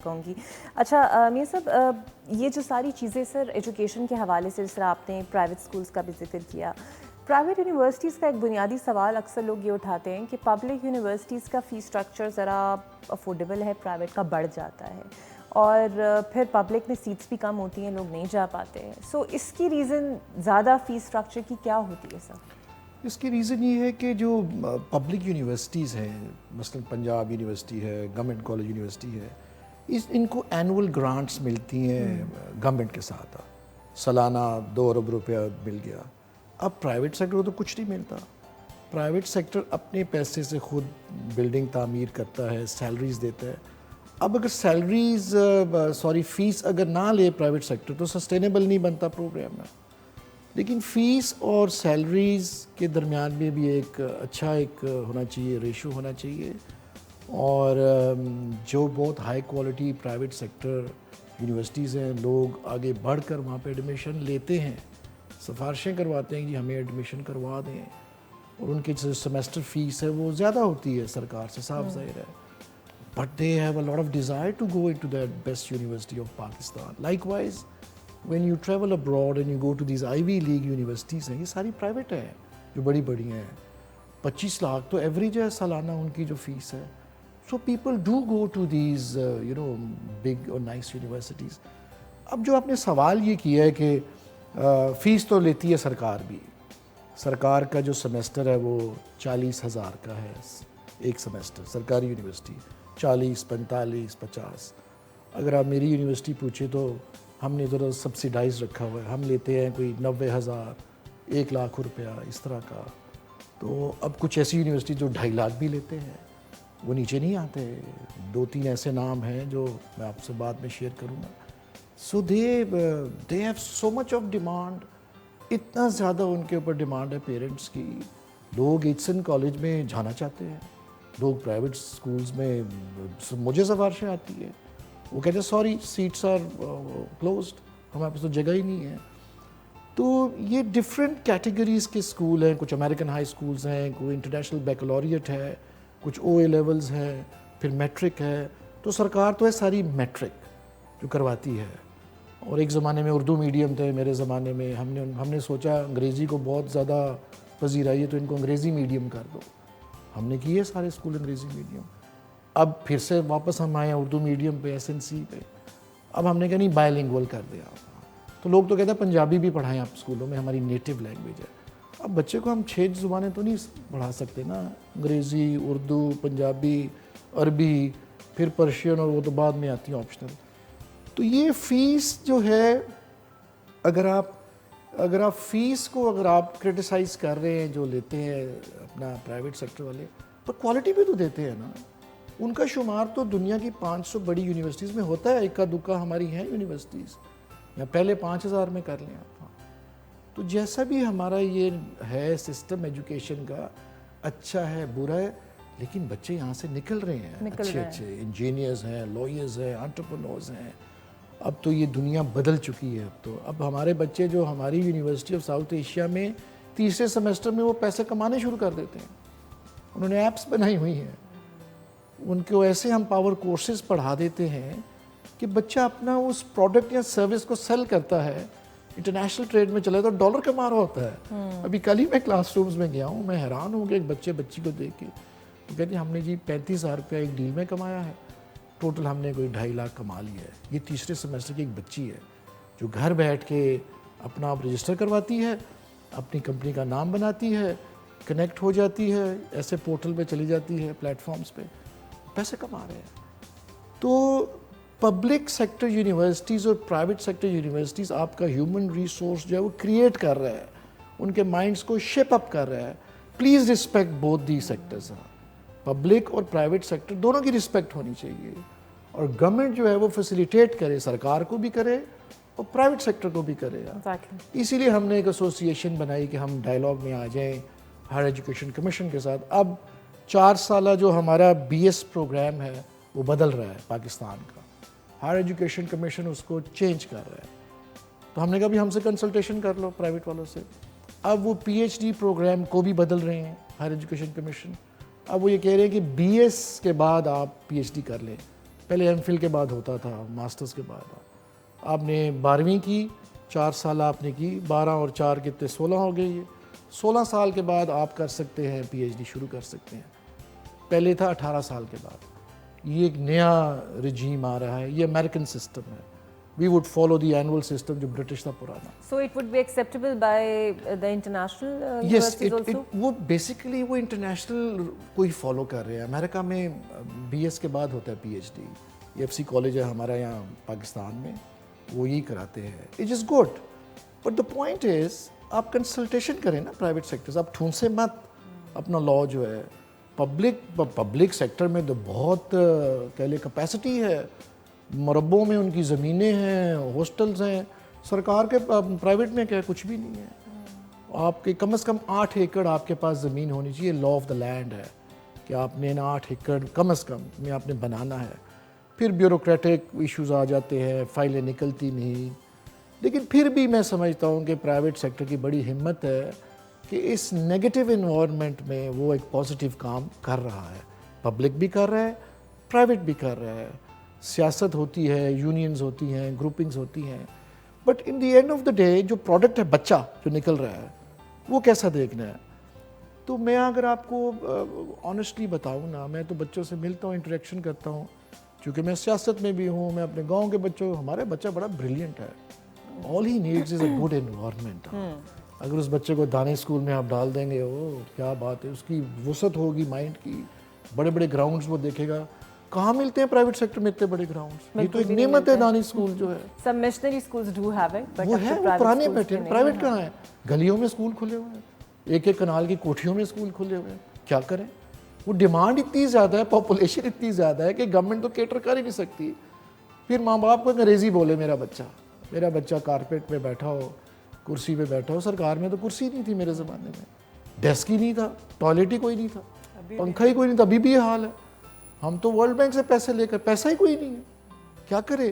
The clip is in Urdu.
کہوں گی. اچھا میاں صاحب، یہ جو ساری چیزیں سر ایجوکیشن کے حوالے سے، جس طرح آپ نے پرائیویٹ اسکولس کا بھی ذکر کیا، پرائیویٹ یونیورسٹیز کا ایک بنیادی سوال اکثر لوگ یہ اٹھاتے ہیں کہ پبلک یونیورسٹیز کا فی اسٹرکچر ذرا افورڈیبل ہے، پرائیویٹ کا بڑھ جاتا ہے، اور پھر پبلک میں سیٹس بھی کم ہوتی ہیں، لوگ نہیں جا پاتے ہیں. سو اس کی ریزن زیادہ فی اسٹرکچر کی کیا ہوتی ہے سر؟ اس کی ریزن یہ ہے کہ جو پبلک یونیورسٹیز ہیں، مثلا پنجاب یونیورسٹی ہے، گورنمنٹ کالج یونیورسٹی ہے، ان کو اینول گرانٹس ملتی ہیں گورنمنٹ کے ساتھ. سالانہ 2 ارب روپیہ مل گیا. اب پرائیویٹ سیکٹر کو تو کچھ نہیں ملتا. پرائیویٹ سیکٹر اپنے پیسے سے خود بلڈنگ تعمیر کرتا ہے، سیلریز دیتا ہے. اب اگر فیس اگر نہ لے پرائیویٹ سیکٹر تو سسٹینیبل نہیں بنتا پروگرام میں. لیکن فیس اور سیلریز کے درمیان میں بھی ایک اچھا ہونا چاہیے، ریشو ہونا چاہیے. اور جو بہت high quality private sector universities ہیں، لوگ آگے بڑھ کر وہاں پہ ایڈمیشن لیتے ہیں، سفارشیں کرواتے ہیں کہ ہمیں ایڈمیشن کروا دیں، اور ان کی جو سیمسٹر فیس ہے وہ زیادہ ہوتی ہے سرکار سے، صاف ظاہر ہے. But they have a lot of desire to go into that best university of Pakistan. Likewise when you travel abroad and you go to these Ivy League universities ہیں، یہ ساری پرائیویٹ ہیں جو بڑی بڑی ہیں. 25 لاکھ تو ایوریج ہے سالانہ ان کی جو فیس ہے. So people do go to these big or nice universities. اب جو آپ نے سوال یہ کیا ہے کہ فیس تو لیتی ہے سرکار بھی. سرکار کا جو سیمسٹر ہے وہ 40,000 کا ہے ایک سیمسٹر. سرکاری یونیورسٹی 40، 45، 50. اگر آپ میری یونیورسٹی پوچھیں تو ہم نے ذرا سبسیڈائز رکھا ہوا ہے، ہم لیتے ہیں کوئی 90,000، 1 لاکھ روپیہ اس طرح کا. تو اب کچھ ایسی یونیورسٹی جو 2.5 لاکھ بھی لیتے ہیں، وہ نیچے نہیں آتے. 2-3 ایسے نام ہیں جو میں آپ سے بعد میں شیئر کروں گا. So they have so much of demand. اتنا زیادہ ان کے اوپر ڈیمانڈ ہے پیرنٹس کی. لوگ ایچسن کالج میں جانا چاہتے ہیں، لوگ پرائیویٹ سکولز میں، مجھے سفارشیں آتی ہیں، وہ کہتے ہیں سوری سیٹس آر کلوزڈ، ہمارے پاس تو جگہ ہی نہیں ہے. تو یہ ڈفرینٹ کیٹیگریز کے اسکول ہیں. کچھ امریکن ہائی اسکولز ہیں، کوئی انٹرنیشنل بیکلوریٹ ہے، کچھ او اے لیولز ہیں، پھر میٹرک ہے. تو سرکار تو ہے ساری میٹرک جو کرواتی ہے. اور ایک زمانے میں اردو میڈیم تھے، میرے زمانے میں ہم نے سوچا انگریزی کو بہت زیادہ پذیرائی ہے تو ان کو انگریزی میڈیم کر دو. ہم نے کیے سارے اسکول انگریزی میڈیم. اب پھر سے واپس ہم آئے اردو میڈیم پہ، SNC پہ. اب ہم نے کہا نہیں بائے لنگول کر دیا. تو لوگ تو کہتے ہیں پنجابی بھی پڑھائیں آپ اسکولوں میں، ہماری نیٹو لینگویج ہے. اب بچے کو ہم 6 زبانیں تو نہیں پڑھا سکتے نا، انگریزی، اردو، پنجابی، عربی، پھر پرشین، اور وہ تو بعد میں آتی ہیں آپشنل. تو یہ فیس جو ہے، اگر آپ فیس کو اگر آپ کرٹیسائز کر رہے ہیں جو لیتے ہیں اپنا پرائیویٹ سیکٹر والے، پر کوالٹی بھی تو دیتے ہیں نا. ان کا شمار تو دنیا کی 500 بڑی یونیورسٹیز میں ہوتا ہے. اکا دکا ہماری ہیں یونیورسٹیز، یا پہلے 5,000 میں کر لیں آپ. تو جیسا بھی ہمارا یہ ہے سسٹم ایجوکیشن کا، اچھا ہے برا ہے، لیکن بچے یہاں سے نکل رہے ہیں اچھے انجینئرز ہیں، لائرز ہیں، انٹرپرینورز ہیں. اب تو یہ دنیا بدل چکی ہے. اب ہمارے بچے جو ہماری یونیورسٹی آف ساؤتھ ایشیا میں تیسرے سیمسٹر میں وہ پیسے کمانے شروع کر دیتے ہیں. انہوں نے ایپس بنائی ہوئی ہیں. ان کو ایسے ہم پاور کورسز پڑھا دیتے ہیں کہ بچہ اپنا اس پروڈکٹ یا سروس کو سیل کرتا ہے، انٹرنیشنل ٹریڈ میں چلا تو ڈالر کما رہا ہوتا ہے. ابھی کل ہی میں کلاس رومز میں گیا ہوں، میں حیران ہوں کہ ایک بچی کو دیکھ کے وہ کہتے ہیں ہم نے جی 35,000 روپیہ ایک ڈیل میں کمایا ہے، ٹوٹل ہم نے کوئی 2.5 لاکھ کما لیا ہے. یہ تیسرے سیمسٹر کی ایک بچی ہے جو گھر بیٹھ کے اپنا آپ رجسٹر کرواتی ہے، اپنی کمپنی کا نام بناتی ہے، کنیکٹ ہو جاتی ہے، ایسے پورٹل پہ چلی جاتی ہے، پلیٹ فارمز پہ پیسے کما رہے ہیں. تو پبلک سیکٹر یونیورسٹیز اور پرائیویٹ سیکٹر یونیورسٹیز آپ کا ہیومن ریسورس جو ہے وہ کریٹ کر رہا ہے، ان کے مائنڈس کو شیپ اپ کر رہا ہے. Please respect both the sectors. Public اور پرائیویٹ سیکٹر دونوں کی رسپیکٹ ہونی چاہیے، اور گورنمنٹ جو ہے وہ فیسیلیٹیٹ کرے، سرکار کو بھی کرے اور پرائیویٹ سیکٹر کو بھی کرے. اسی لیے ہم نے ایک ایسوسیشن بنائی کہ ہم ڈائلاگ میں آ جائیں ہائر ایجوکیشن کمیشن کے ساتھ. اب 4 سالہ جو ہمارا BS پروگرام ہے وہ بدل رہا ہے پاکستان کا. ہائر ایجوکیشن کمیشن اس کو چینج کر رہا ہے. تو ہم نے کہا بھی ہم سے کنسلٹیشن کر لو پرائیویٹ والوں سے. اب وہ PhD پروگرام کو بھی بدل رہے ہیں ہائر ایجوکیشن کمیشن. اب وہ یہ کہہ رہے ہیں کہ BS کے بعد آپ PhD کر لیں. پہلے ایم فل کے بعد ہوتا تھا, ماسٹرز کے بعد. آپ نے 12ویں کی, 4 سال آپ نے کی, 12 اور 4 کتنے 16 ہو گئے. یہ 16 سال کے بعد آپ کر سکتے ہیں پی ایچ ڈی شروع کر سکتے ہیں. پہلے تھا 18 سال کے بعد. یہ ایک نیا رجیم آ رہا ہے, یہ امریکن سسٹم ہے. We would follow the annual system جو برٹش تھا پرانا. So it would be acceptable by the international yes universities also? وہ بیسیکلی وہ انٹرنیشنل کوئی فالو کر رہے ہیں. امریکہ میں بی ایس کے بعد ہوتا ہے P H D. F C college ہے ہمارا یہاں پاکستان میں, وہ یہی کراتے ہیں. It is good, but the point is آپ کنسلٹیشن کریں نا پرائیویٹ سیکٹرز. آپ ٹھونسے مت اپنا لاء جو ہے. پبلک سیکٹر میں تو بہت کہہ لے کیپیسٹی ہے, مربوں میں ان کی زمینیں ہیں, ہاسٹلز ہیں. سرکار کے پرائیویٹ میں کیا کچھ بھی نہیں ہے. آپ کے کم از کم 8 ایکڑ آپ کے پاس زمین ہونی چاہیے. لا آف دا لینڈ ہے کہ آپ نے 8 ایکڑ کم از کم میں آپ نے بنانا ہے. پھر بیوروکریٹک ایشوز آ جاتے ہیں, فائلیں نکلتی نہیں. لیکن پھر بھی میں سمجھتا ہوں کہ پرائیویٹ سیکٹر کی بڑی ہمت ہے کہ اس نیگیٹو انوائرمنٹ میں وہ ایک پازیٹیو کام کر رہا ہے. پبلک بھی کر رہا ہے, پرائیویٹ بھی کر رہا ہے. سیاست ہوتی ہے, یونینز ہوتی ہیں, گروپنگز ہوتی ہیں, but in the end of the day جو پروڈکٹ ہے بچہ جو نکل رہا ہے وہ کیسا دیکھنا ہے. تو میں اگر آپ کو آنیسٹلی بتاؤں نا, میں تو بچوں سے ملتا ہوں, انٹریکشن کرتا ہوں, چونکہ میں سیاست میں بھی ہوں. میں اپنے گاؤں کے بچوں, ہمارے بچہ بڑا بریلینٹ ہے. All he needs is a good environment. اگر اس بچے کو دانے اسکول میں آپ ڈال دیں گے, وہ کیا بات ہے, اس کی وسعت ہوگی مائنڈ کی. بڑے بڑے گراؤنڈز وہ دیکھے گا. کہاں ملتے ہیں پرائیویٹ سیکٹر میں اتنے بڑے گراؤنڈز؟ یہ تو ایک نعمت ہے دانی اسکول جو ہے. Some missionary schools do have it, but وہ ہے, وہ پرانے پیٹرن. پرائیویٹ کہاں ہے؟ گلیوں میں اسکول کھلے ہوئے ہیں, ایک ایک کنال کی کوٹھیوں میں اسکول کھلے ہوئے ہیں. کیا کریں؟ وہ ڈیمانڈ اتنی زیادہ ہے, پاپولیشن اتنی زیادہ ہے کہ گورنمنٹ تو کیٹر کر ہی نہیں سکتی. پھر ماں باپ کو انگریزی بولے میرا بچہ کارپیٹ پہ بیٹھا ہو, کرسی پہ بیٹھا ہو. سرکار میں تو کرسی نہیں تھی میرے زمانے میں, ڈیسک ہی نہیں تھا, ٹوائلٹ ہی کوئی نہیں تھا, پنکھا ہی کوئی نہیں تھا. ابھی بھی یہ حال ہے. ہم تو ورلڈ بینک سے پیسے لے کر, پیسہ ہی کوئی نہیں ہے, کیا کرے.